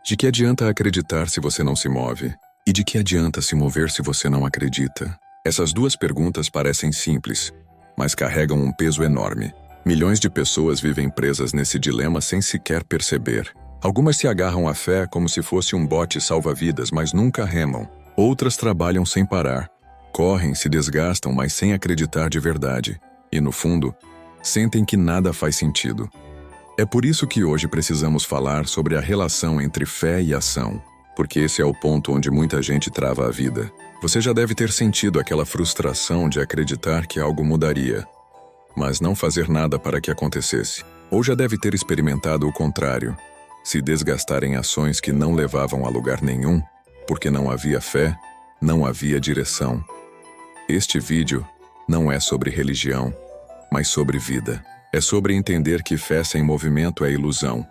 De que adianta acreditar se você não se move? E de que adianta se mover se você não acredita? Essas duas perguntas parecem simples, mas carregam um peso enorme. Milhões de pessoas vivem presas nesse dilema sem sequer perceber. Algumas se agarram à fé como se fosse um bote salva-vidas, mas nunca remam. Outras trabalham sem parar. Correm, se desgastam, mas sem acreditar de verdade. E, no fundo, sentem que nada faz sentido. É por isso que hoje precisamos falar sobre a relação entre fé e ação, porque esse é o ponto onde muita gente trava a vida. Você já deve ter sentido aquela frustração de acreditar que algo mudaria, mas não fazer nada para que acontecesse. Ou já deve ter experimentado o contrário, se desgastar em ações que não levavam a lugar nenhum, porque não havia fé, não havia direção. Este vídeo não é sobre religião, mas sobre vida. É sobre entender que fé sem movimento é ilusão,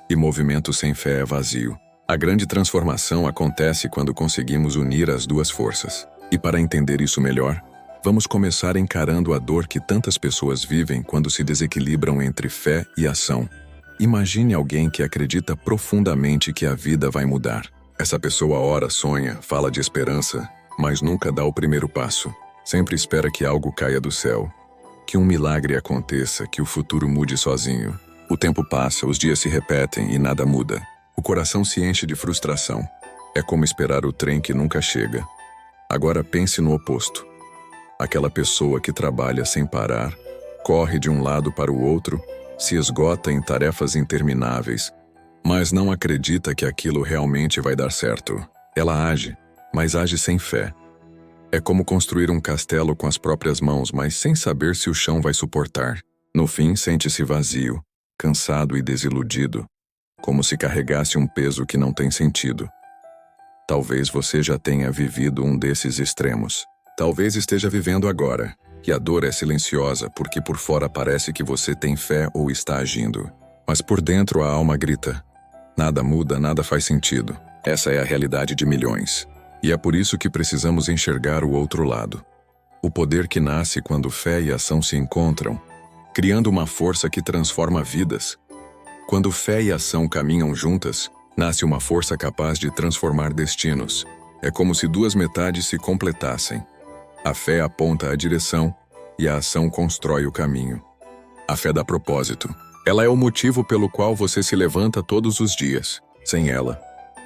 e movimento sem fé é vazio. A grande transformação acontece quando conseguimos unir as duas forças. E para entender isso melhor, vamos começar encarando a dor que tantas pessoas vivem quando se desequilibram entre fé e ação. Imagine alguém que acredita profundamente que a vida vai mudar. Essa pessoa ora, sonha, fala de esperança, mas nunca dá o primeiro passo. Sempre espera que algo caia do céu, que um milagre aconteça, que o futuro mude sozinho. O tempo passa, os dias se repetem e nada muda. O coração se enche de frustração. É como esperar o trem que nunca chega. Agora pense no oposto. Aquela pessoa que trabalha sem parar, corre de um lado para o outro, se esgota em tarefas intermináveis, mas não acredita que aquilo realmente vai dar certo. Ela age, mas age sem fé. É como construir um castelo com as próprias mãos, mas sem saber se o chão vai suportar. No fim, sente-se vazio, cansado e desiludido, como se carregasse um peso que não tem sentido. Talvez você já tenha vivido um desses extremos. Talvez esteja vivendo agora, e a dor é silenciosa porque por fora parece que você tem fé ou está agindo. Mas por dentro a alma grita. Nada muda, nada faz sentido. Essa é a realidade de milhões. E é por isso que precisamos enxergar o outro lado. O poder que nasce quando fé e ação se encontram, criando uma força que transforma vidas. Quando fé e ação caminham juntas, nasce uma força capaz de transformar destinos. É como se duas metades se completassem. A fé aponta a direção e a ação constrói o caminho. A fé dá propósito. Ela é o motivo pelo qual você se levanta todos os dias. Sem ela,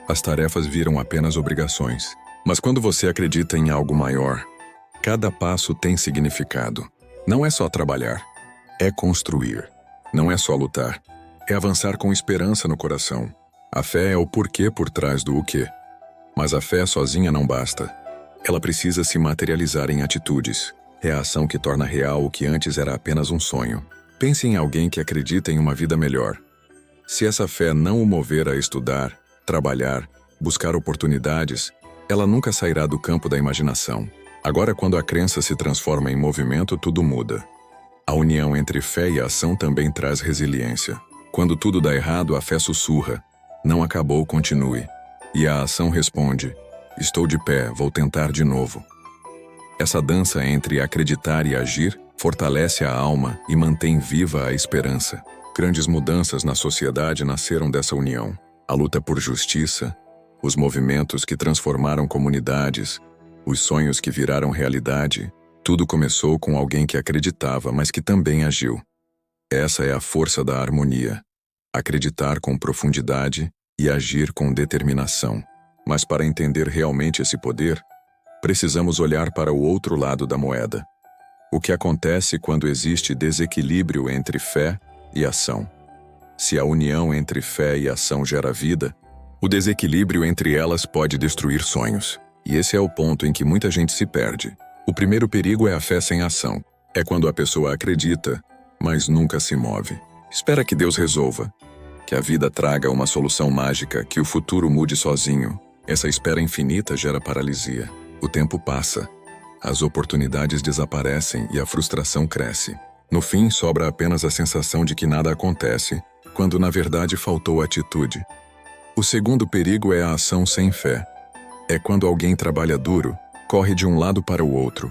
as tarefas viram apenas obrigações. Mas quando você acredita em algo maior, cada passo tem significado. Não é só trabalhar, é construir. Não é só lutar, é avançar com esperança no coração. A fé é o porquê por trás do o quê. Mas a fé sozinha não basta. Ela precisa se materializar em atitudes. É a ação que torna real o que antes era apenas um sonho. Pense em alguém que acredita em uma vida melhor. Se essa fé não o mover a estudar, trabalhar, buscar oportunidades, ela nunca sairá do campo da imaginação. Agora, quando a crença se transforma em movimento, tudo muda. A união entre fé e ação também traz resiliência. Quando tudo dá errado, a fé sussurra. Não acabou, continue. E a ação responde. Estou de pé, vou tentar de novo. Essa dança entre acreditar e agir fortalece a alma e mantém viva a esperança. Grandes mudanças na sociedade nasceram dessa união. A luta por justiça, os movimentos que transformaram comunidades, os sonhos que viraram realidade, tudo começou com alguém que acreditava, mas que também agiu. Essa é a força da harmonia. Acreditar com profundidade e agir com determinação. Mas para entender realmente esse poder, precisamos olhar para o outro lado da moeda. O que acontece quando existe desequilíbrio entre fé e ação? Se a união entre fé e ação gera vida, o desequilíbrio entre elas pode destruir sonhos. E esse é o ponto em que muita gente se perde. O primeiro perigo é a fé sem ação. É quando a pessoa acredita, mas nunca se move. Espera que Deus resolva, que a vida traga uma solução mágica, que o futuro mude sozinho. Essa espera infinita gera paralisia. O tempo passa, as oportunidades desaparecem e a frustração cresce. No fim, sobra apenas a sensação de que nada acontece, quando na verdade faltou atitude. O segundo perigo é a ação sem fé. É quando alguém trabalha duro, corre de um lado para o outro,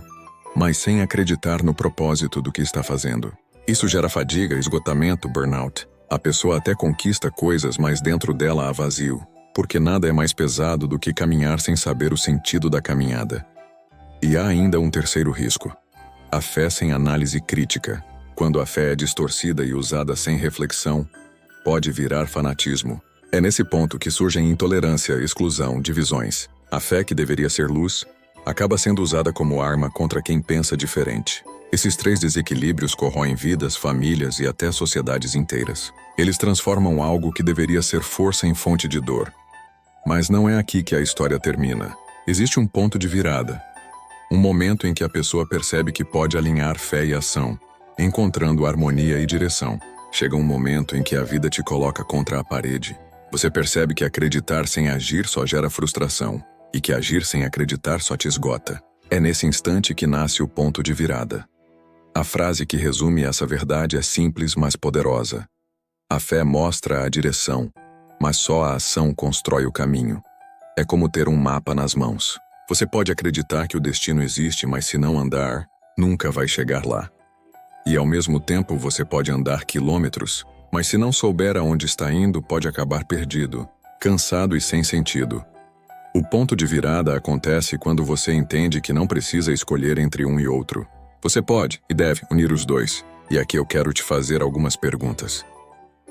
mas sem acreditar no propósito do que está fazendo. Isso gera fadiga, esgotamento, burnout. A pessoa até conquista coisas, mas dentro dela há vazio. porque nada é mais pesado do que caminhar sem saber o sentido da caminhada. E há ainda um terceiro risco: a fé sem análise crítica. Quando a fé é distorcida e usada sem reflexão, pode virar fanatismo. É nesse ponto que surgem intolerância, exclusão, divisões. A fé, que deveria ser luz, acaba sendo usada como arma contra quem pensa diferente. Esses três desequilíbrios corroem vidas, famílias e até sociedades inteiras. Eles transformam algo que deveria ser força em fonte de dor. Mas não é aqui que a história termina. Existe um ponto de virada. Um momento em que a pessoa percebe que pode alinhar fé e ação, encontrando harmonia e direção. Chega um momento em que a vida te coloca contra a parede. Você percebe que acreditar sem agir só gera frustração, e que agir sem acreditar só te esgota. É nesse instante que nasce o ponto de virada. A frase que resume essa verdade é simples, mas poderosa. A fé mostra a direção, mas só a ação constrói o caminho. É como ter um mapa nas mãos. Você pode acreditar que o destino existe, mas se não andar, nunca vai chegar lá. E ao mesmo tempo você pode andar quilômetros, mas se não souber aonde está indo, pode acabar perdido, cansado e sem sentido. O ponto de virada acontece quando você entende que não precisa escolher entre um e outro. Você pode e deve unir os dois. E aqui eu quero te fazer algumas perguntas.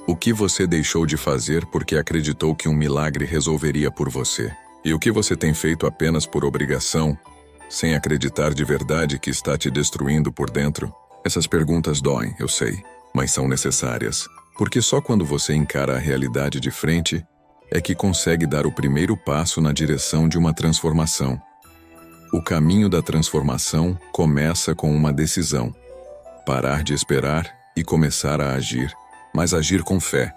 O que você deixou de fazer porque acreditou que um milagre resolveria por você? E o que você tem feito apenas por obrigação, sem acreditar de verdade que está te destruindo por dentro? Essas perguntas doem, eu sei, mas são necessárias. Porque só quando você encara a realidade de frente é que consegue dar o primeiro passo na direção de uma transformação. O caminho da transformação começa com uma decisão: parar de esperar e começar a agir, mas agir com fé.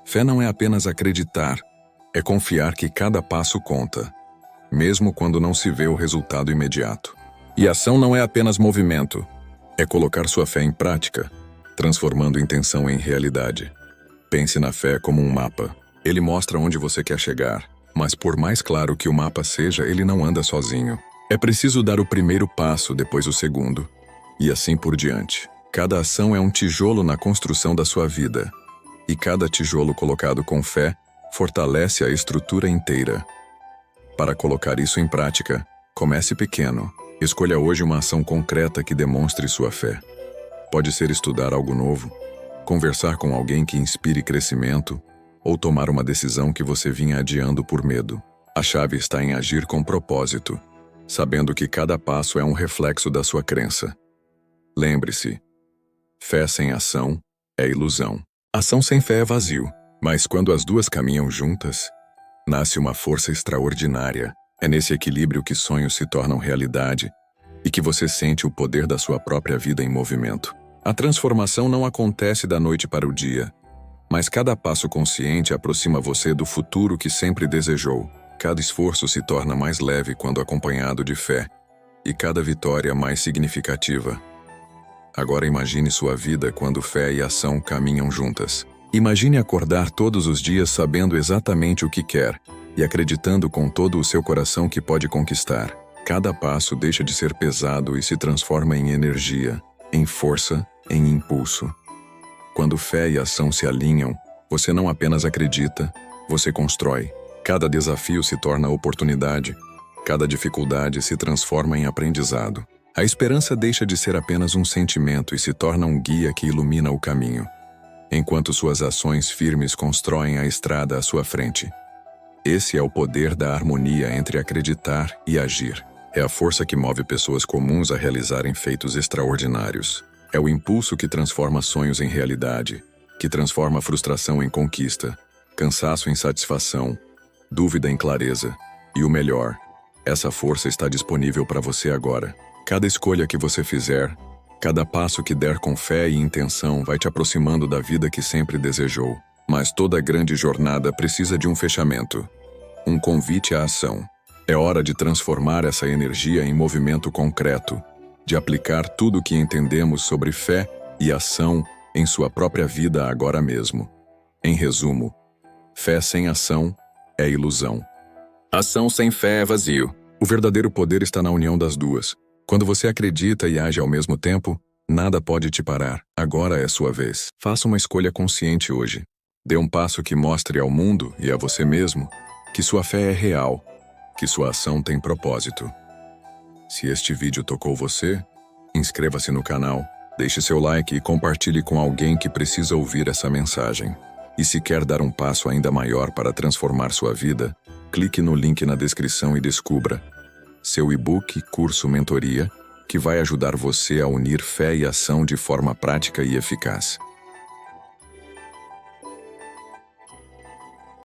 Fé não é apenas acreditar, é confiar que cada passo conta, mesmo quando não se vê o resultado imediato. E ação não é apenas movimento, é colocar sua fé em prática, transformando intenção em realidade. Pense na fé como um mapa. Ele mostra onde você quer chegar, mas por mais claro que o mapa seja, ele não anda sozinho. É preciso dar o primeiro passo, depois o segundo, e assim por diante. Cada ação é um tijolo na construção da sua vida, e cada tijolo colocado com fé fortalece a estrutura inteira. Para colocar isso em prática, comece pequeno. Escolha hoje uma ação concreta que demonstre sua fé. Pode ser estudar algo novo, conversar com alguém que inspire crescimento, ou tomar uma decisão que você vinha adiando por medo. A chave está em agir com propósito, sabendo que cada passo é um reflexo da sua crença. Lembre-se, fé sem ação é ilusão. Ação sem fé é vazio, mas quando as duas caminham juntas, nasce uma força extraordinária. É nesse equilíbrio que sonhos se tornam realidade e que você sente o poder da sua própria vida em movimento. A transformação não acontece da noite para o dia, mas cada passo consciente aproxima você do futuro que sempre desejou. Cada esforço se torna mais leve quando acompanhado de fé, e cada vitória mais significativa. Agora imagine sua vida quando fé e ação caminham juntas. Imagine acordar todos os dias sabendo exatamente o que quer e acreditando com todo o seu coração que pode conquistar. Cada passo deixa de ser pesado e se transforma em energia, em força, em impulso. Quando fé e ação se alinham, você não apenas acredita, você constrói. Cada desafio se torna oportunidade, cada dificuldade se transforma em aprendizado. A esperança deixa de ser apenas um sentimento e se torna um guia que ilumina o caminho, enquanto suas ações firmes constroem a estrada à sua frente. Esse é o poder da harmonia entre acreditar e agir. É a força que move pessoas comuns a realizarem feitos extraordinários. É o impulso que transforma sonhos em realidade, que transforma frustração em conquista, cansaço em satisfação, dúvida em clareza. E o melhor, essa força está disponível para você agora. Cada escolha que você fizer, cada passo que der com fé e intenção vai te aproximando da vida que sempre desejou. Mas toda grande jornada precisa de um fechamento, um convite à ação. É hora de transformar essa energia em movimento concreto, de aplicar tudo o que entendemos sobre fé e ação em sua própria vida agora mesmo. Em resumo, fé sem ação é ilusão. Ação sem fé é vazio. O verdadeiro poder está na união das duas. Quando você acredita e age ao mesmo tempo, nada pode te parar. Agora é sua vez. Faça uma escolha consciente hoje. Dê um passo que mostre ao mundo e a você mesmo que sua fé é real, que sua ação tem propósito. Se este vídeo tocou você, inscreva-se no canal, deixe seu like e compartilhe com alguém que precisa ouvir essa mensagem. E se quer dar um passo ainda maior para transformar sua vida, clique no link na descrição e descubra seu e-book Curso Mentoria, que vai ajudar você a unir fé e ação de forma prática e eficaz.